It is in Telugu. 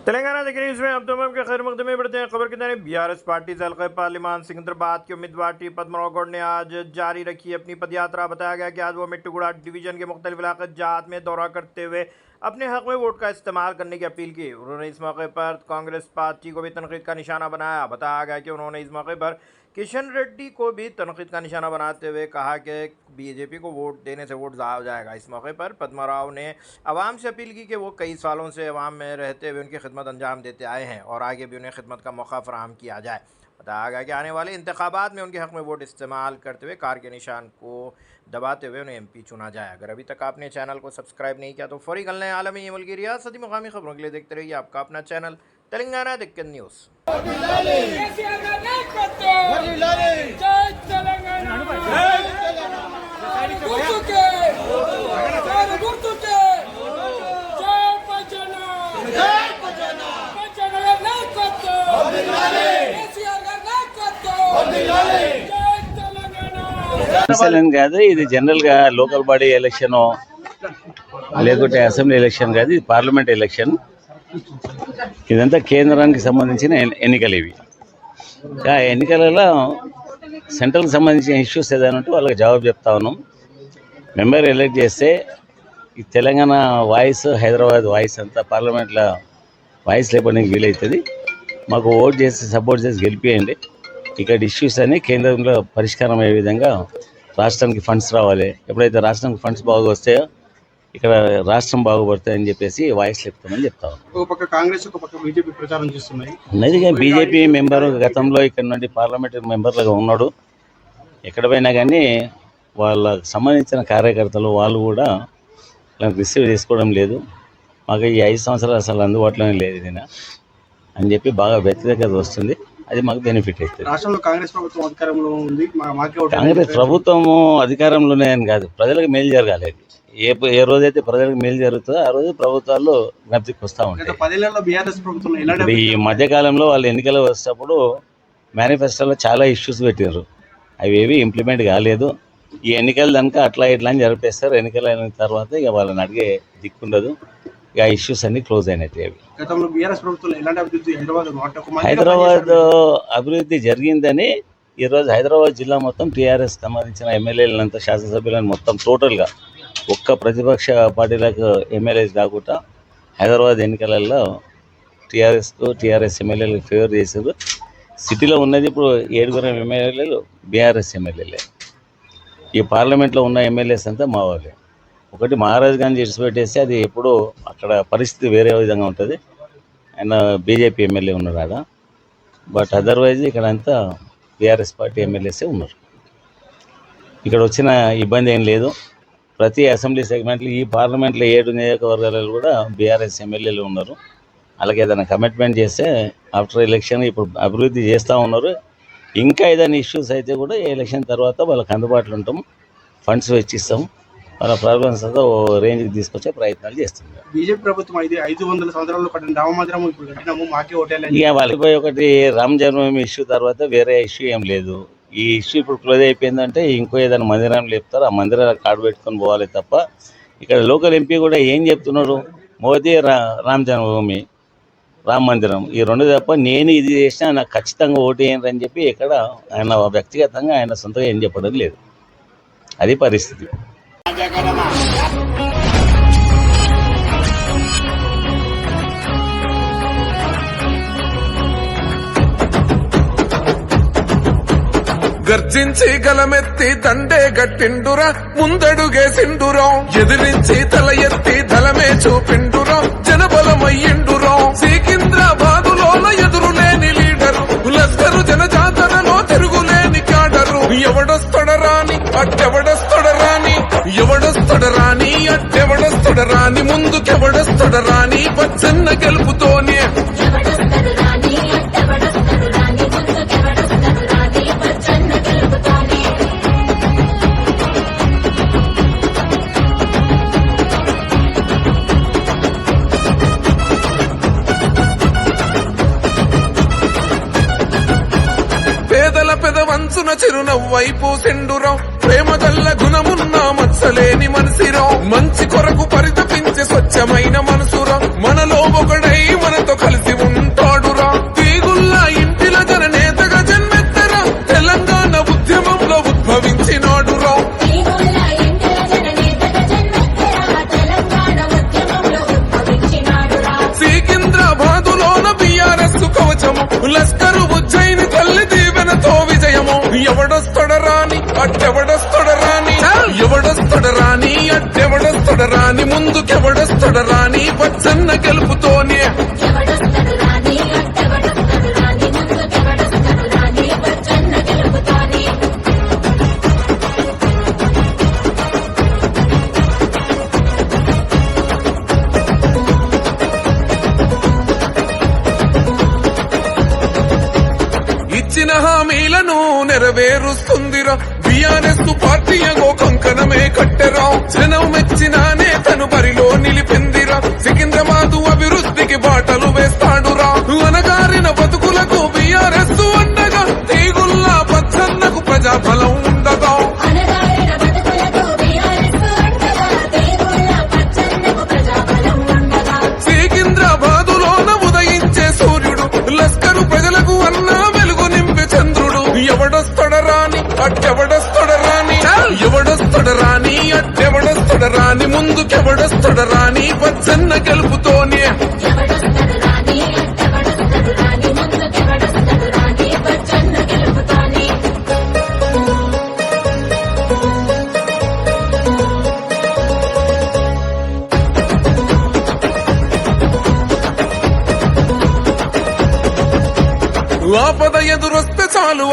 तेलंगाना देखिए न्यूज़ में अब तमाम के खैर मकदमे बढ़ते हैं। खबर की जानिब बीआरएस पार्टी से हल्का पार्लिमान सिकंदराबाद के उम्मीदवार टी पद्मराव गौड़ ने आज जारी रखी अपनी पदयात्रा। बताया गया कि आज वो मिट्टूगुड़ा डिवीजन के मुख्तलिफ इलाक़े जात में दौरा करते हुए अपने हक में वोट का इस्तेमाल करने की अपील की। उन्होंने इस मौके पर कांग्रेस पार्टी को भी तनकीद का निशाना बनाया। बताया गया कि उन्होंने इस मौके पर किशन रेड्डी को भी तनकीद का निशाना बनाते हुए कहा कि बीजेपी को वोट देने से वोट ज़ाया हो जाएगा। इस मौके पर पद्मराव ने आवाम से अपील की कि वो कई सालों से अवाम में रहते हुए उनकी खिदमत अंजाम देते आए हैं और आगे भी उन्हें खिदमत का मौका फराहम किया जाए। बताया गया कि आने वाले इंतखाबात में उनके हक़ में वोट इस्तेमाल करते हुए कार के निशान को दबाते हुए उन्हें MP चुना जाए। अगर अभी तक आपने चैनल को सब्सक्राइब नहीं किया तो फौरी कर लें। आलमी मुल्की रियासती मुकामी खबरों के लिए देखते रहिए आपका अपना चैनल तेलंगाना दिक्कत न्यूज़। కాదు, ఇది జనరల్ గా లోకల్ బాడీ ఎలక్షన్ లేకుంటే అసెంబ్లీ ఎలక్షన్ కాదు, ఇది పార్లమెంట్ ఎలక్షన్. ఇదంతా కేంద్రానికి సంబంధించిన ఎన్నికలు. ఇవి ఆ ఎన్నికలలో సెంట్రల్కి సంబంధించిన ఇష్యూస్ ఏదైనా ఉంటే వాళ్ళకి జవాబు చెప్తా ఉన్నాం. మెంబర్ ఎలక్ట్ చేస్తే ఈ తెలంగాణ వాయిస్, హైదరాబాద్ వాయిస్ అంతా పార్లమెంట్లో వాయిస్ లేపడానికి వీలవుతుంది. మాకు ఓట్ చేసి సపోర్ట్ చేసి గెలిపియండి. ఇక్కడ ఇష్యూస్ అని కేంద్రంలో పరిష్కారం అయ్యే విధంగా రాష్ట్రానికి ఫండ్స్ రావాలి. ఎప్పుడైతే రాష్ట్రానికి ఫండ్స్ బాగా వస్తాయో ఇక్కడ రాష్ట్రం బాగుపడతాయని చెప్పేసి వాయిస్ చెప్తామని చెప్తాం. ఒక పక్క కాంగ్రెస్, ఒక పక్క బీజేపీ ప్రచారం చేస్తున్నాయి. ఉన్నది బీజేపీ మెంబర్ గతంలో ఇక్కడ నుండి పార్లమెంటరీ మెంబర్లుగా ఉన్నాడు. ఎక్కడ పోయినా కానీ వాళ్ళకు సంబంధించిన కార్యకర్తలు వాళ్ళు కూడా రిసీవ్ చేసుకోవడం లేదు. మాకు ఈ 5 సంవత్సరాలు అసలు అందుబాటులోనే లేదు ఇది అని చెప్పి బాగా వ్యతిరేకత వస్తుంది. అది మాకు బెనిఫిట్ అవుతుంది. రాష్ట్రంలో కాంగ్రెస్ ప్రభుత్వం అధికారంలో ఉంది. కాంగ్రెస్ ప్రభుత్వము అధికారంలోనే అని కాదు, ప్రజలకు మేలు జరగాలి. ఏ రోజైతే ప్రజలకు మేలు జరుగుతుందో ఆ రోజు ప్రభుత్వాలు జ్ఞప్తికి వస్తూ ఉంటాయి. ఈ మధ్యకాలంలో వాళ్ళు ఎన్నికలు వచ్చేటప్పుడు మేనిఫెస్టోలో చాలా ఇష్యూస్ పెట్టారు. అవి ఏవి ఇంప్లిమెంట్ కాలేదు. ఈ ఎన్నికలు దానికి అట్లా ఇట్లా అని జరిపేస్తారు. ఎన్నికలు అయిన తర్వాత ఇక వాళ్ళని అడిగే దిక్కుండదు. ఇక ఇష్యూస్ అన్ని క్లోజ్ అయినట్టు. హైదరాబాద్ అభివృద్ధి జరిగిందని ఈరోజు హైదరాబాద్ జిల్లా మొత్తం టీఆర్ఎస్ సంబంధించిన ఎమ్మెల్యేలంతా, శాసనసభ్యులను మొత్తం టోటల్గా ఒక్క ప్రతిపక్ష పార్టీలకు ఎమ్మెల్యేస్ కాకుండా హైదరాబాద్ ఎన్నికలలో టీఆర్ఎస్ ఎమ్మెల్యేలకు ఫేవర్ చేశారు. సిటీలో ఉన్నది ఇప్పుడు 7 ఎమ్మెల్యేలు బీఆర్ఎస్ ఎమ్మెల్యేలే. ఈ పార్లమెంట్లో ఉన్న ఎమ్మెల్యేస్ అంతా మా వాళ్ళే. ఒకటి మహారాజ్ గాంధీ విడిచిపెట్టేసి అది ఎప్పుడూ అక్కడ పరిస్థితి వేరే విధంగా ఉంటుంది. ఆయన బీజేపీ ఎమ్మెల్యే ఉన్నారు ఆడ. బట్ అదర్వైజ్ ఇక్కడ అంతా బీఆర్ఎస్ పార్టీ ఎమ్మెల్యేసే ఉన్నారు. ఇక్కడ వచ్చిన ఇబ్బంది ఏం లేదు. ప్రతి అసెంబ్లీ సెగ్మెంట్లో ఈ పార్లమెంట్లో 7 నియోజకవర్గాలలో కూడా బీఆర్ఎస్ ఎమ్మెల్యేలు ఉన్నారు. అలాగే ఏదైనా కమిట్మెంట్ చేస్తే ఆఫ్టర్ ఎలక్షన్ ఇప్పుడు అభివృద్ధి చేస్తూ ఉన్నారు. ఇంకా ఏదైనా ఇష్యూస్ అయితే కూడా ఎలక్షన్ తర్వాత వాళ్ళకి అందుబాటులో ఉంటాం, ఫండ్స్ వెచ్చిస్తాం. వాళ్ళ ప్రాబ్లమ్స్ అంతా ఓ రేంజ్కి తీసుకొచ్చే ప్రయత్నాలు చేస్తున్నారు. బీజేపీ ప్రభుత్వం 500 సంవత్సరాల్లో కట్టిన రామ మందిరం ఇప్పుడు కట్టినాము, మాకే ఓటేయాలి. ఇక వాళ్ళకి ఒకటి రామ జన్మభూమి ఇష్యూ తర్వాత వేరే ఇష్యూ ఏం లేదు. ఈ ఇష్యూ ఇప్పుడు క్లోజ్ అయిపోయిందంటే ఇంకో ఏదైనా మందిరం లేపుతారు. ఆ మందిరాల కార్డు పెట్టుకొని పోవాలి తప్ప ఇక్కడ లోకల్ ఎంపీ కూడా ఏం చెప్తున్నాడు, మోదీ రామ జన్మభూమి, రామ మందిరం ఈ 2 తప్ప నేను ఇది చేసినా నాకు ఖచ్చితంగా ఓటేయండి అని చెప్పి ఇక్కడ ఆయన వ్యక్తిగతంగా ఆయన సొంతంగా ఏం చెప్పడం లేదు. అది పరిస్థితి. గర్జించి గలమెత్తి దండే గట్టిండురా, ముందడుగేసిండురా, ఎదిరించి తల ఎత్తి దళమే చూపిండురా, జనబలమయ్యిండురా. సికింద్రాబాదులోన ఎదురులేని లీడరు, లస్కరు జనజాతరలో తిరుగులేని కాడరు. ఎవడొస్తడరాని అట్టెవడొస్తడరాని, ఎవడొస్తడరాని అట్టెవడొస్తడరాని, ముందుకెవడొస్తడరాని పచ్చన్న గెలుపుతోనే. పెదవంచున చిరునవ్వైపు సెండురో, ప్రేమ గల్ల గుణమున్న మత్సలేని మనసిరో, మంచి కొరకు పరితపించే స్వచ్ఛమైన మనసురో, మనలో ఒకడై మన అందరితో కలిసి ఉంటాడురా తీగుల్ల ఇంటిల జననేతగా జన్మెత్తరా తెలంగాణ ఉద్యమంలో ఉద్భవించినాడురా సికింద్రాబాదులోన బీఆర్ఎస్ కవచము లస్కరు ఉజ్జయిని తల్లి దీవెనతో విజయము ఎవడొస్తడరాని అట్టెవడొస్తడరాని ఎవడొస్తడరాని అట్టెవడొస్తడరాని ముందుకెవడొస్తడరాని పచ్చన్న గెలుపుతోనే ఇచ్చిన హామీలను నెరవేరుస్తుందిరా బీఆర్ఎస్ పార్టీ అగో కంకణమే కట్టెరా జనం మెచ్చిన నేతను బరిలో నిలిపిందిరా సికింద్రాబాదు అభివృద్ధికి బాటలు వేస్తాడురా అనగారిన బతుకులకు బీఆర్ఎస్ అండగా తీగుల్లా పచ్చన్నకు ప్రజాఫలం ఉండగా సికింద్రాబాదులోన ఉదయించే సూర్యుడు లస్కరు ప్రజలకు అన్నా ఎవడొస్తడరాని అట్టెవడొస్తడరాని ఎవడొస్తడరాని అట్టెవడొస్తడరాని ముందుకెవడొస్తడరాని పచ్చన్న గెలుపుతోనే ఆపద ఎదురొస్తే చాలు